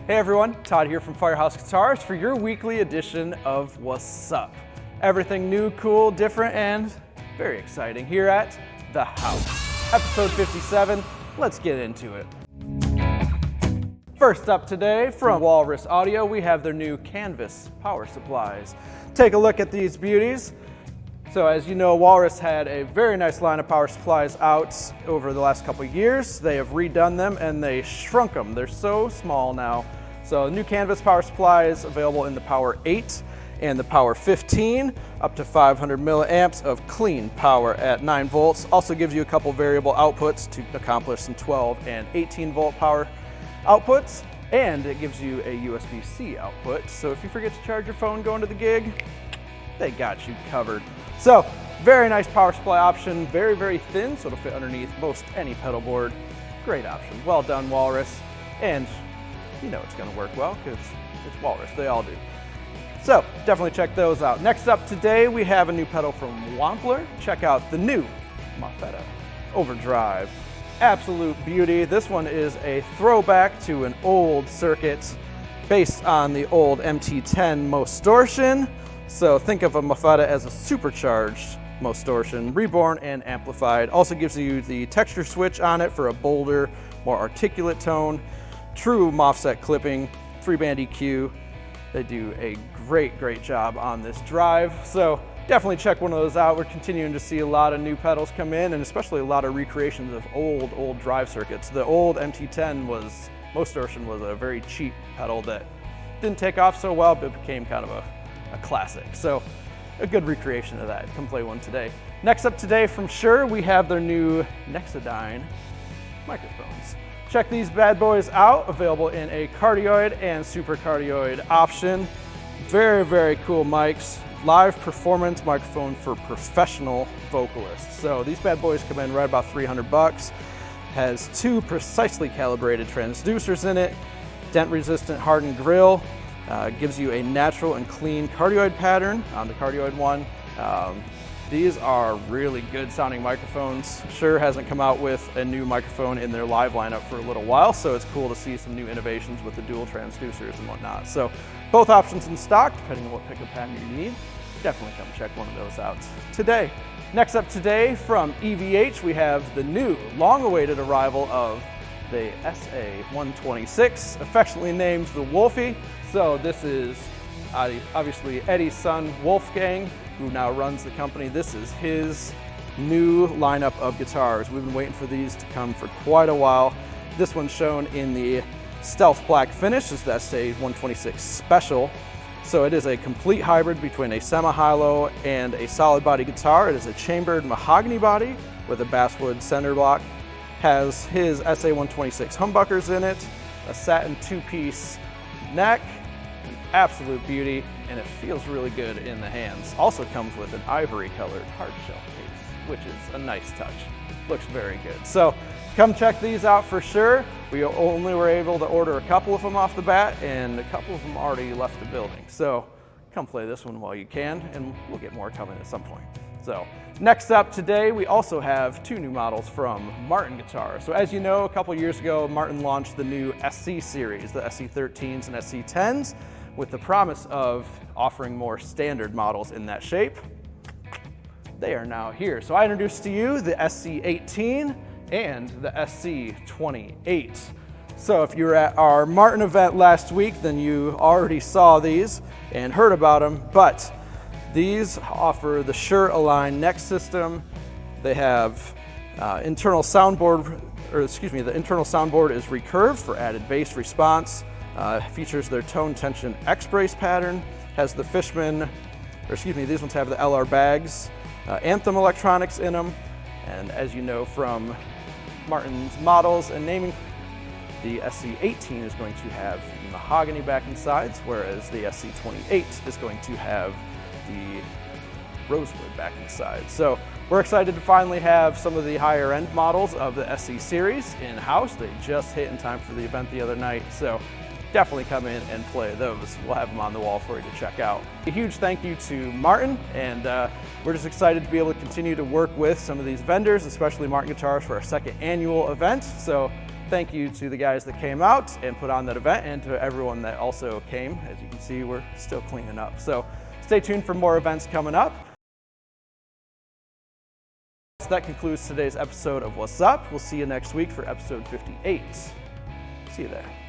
Hey everyone, Todd here from Firehouse Guitars for your weekly edition of Wassup. Everything new, cool, different, and very exciting here at The House. Episode 57, let's get into it. First up today from Walrus Audio, we have their new Canvas power supplies. Take a look at these beauties. So as you know, Walrus had a very nice line of power supplies out over the last couple of years. They have redone them and they shrunk them. They're so small now. So new Canvas power supplies available in the Power 8 and the Power 15, up to 500 milliamps of clean power at 9 volts. Also gives you a couple variable outputs to accomplish some 12 and 18 volt power outputs. And it gives you a USB-C output. So if you forget to charge your phone going to the gig, they got you covered. So, very nice power supply option, very, very thin, so it'll fit underneath most any pedal board. Great option. Well done, Walrus. And you know it's gonna work well because it's Walrus, they all do. So, definitely check those out. Next up today, we have a new pedal from Wampler. Check out the new Mofetta Overdrive. Absolute beauty. This one is a throwback to an old circuit based on the old MT10 Mostortion. So think of a Mofetta as a supercharged Mostortion, reborn and amplified. Also gives you the texture switch on it for a bolder, more articulate tone. True MOFSET clipping, 3-band EQ. They do a great job on this drive. So definitely check one of those out. We're continuing to see a lot of new pedals come in, and especially a lot of recreations of old drive circuits. The old MT10 Mostortion was a very cheap pedal that didn't take off so well, but became kind of a classic. So a good recreation of that. Come play one today. Next up today from Shure, we have their new nexine microphones. Check these bad boys out, available in a cardioid and super cardioid option. Very cool mics. Live performance microphone for professional vocalists. So these bad boys come in right about 300 bucks. Has 2 precisely calibrated transducers in it, dent resistant hardened grill. Gives you a natural and clean cardioid pattern on the cardioid one. These are really good sounding microphones. Shure hasn't come out with a new microphone in their live lineup for a little while, so it's cool to see some new innovations with the dual transducers and whatnot. So both options in stock, depending on what pickup pattern you need. Definitely come check one of those out today. Next up today from EVH, we have the new long-awaited arrival of the SA126, affectionately named the Wolfie. So this is obviously Eddie's son, Wolfgang, who now runs the company. This is his new lineup of guitars. We've been waiting for these to come for quite a while. This one's shown in the stealth black finish. This is the SA126 Special. So it is a complete hybrid between a semi-high-low and a solid body guitar. It is a chambered mahogany body with a basswood center block. Has his SA126 humbuckers in it, a satin 2-piece neck, an absolute beauty, and it feels really good in the hands. Also comes with an ivory colored hard shell case, which is a nice touch. Looks very good. So come check these out for sure. We only were able to order a couple of them off the bat, and a couple of them already left the building. So come play this one while you can, and we'll get more coming at some point. So next up today, we also have 2 new models from Martin Guitars. So as you know, a couple years ago, Martin launched the new SC series, the SC13s and SC10s, with the promise of offering more standard models in that shape. They are now here. So I introduced to you the SC18 and the SC28. So if you were at our Martin event last week, then you already saw these and heard about them, but these offer the Shure Align neck system. They have internal soundboard, the internal soundboard is recurved for added bass response. Features their tone tension X-brace pattern. Has the Fishman, these ones have the LR bags, Anthem electronics in them. And as you know from Martin's models and naming, the SC18 is going to have mahogany backing sides, whereas the SC28 is going to have the rosewood backing side. So we're excited to finally have some of the higher end models of the SC series in-house. They just hit in time for the event the other night, so definitely come in and play those. We'll have them on the wall for you to check out. A huge thank you to Martin, and we're just excited to be able to continue to work with some of these vendors, especially Martin Guitars, for our 2nd annual event. So thank you to the guys that came out and put on that event, and to everyone that also came. As you can see, we're still cleaning up. So stay tuned for more events coming up. So that concludes today's episode of What's Up. We'll see you next week for episode 58. See you there.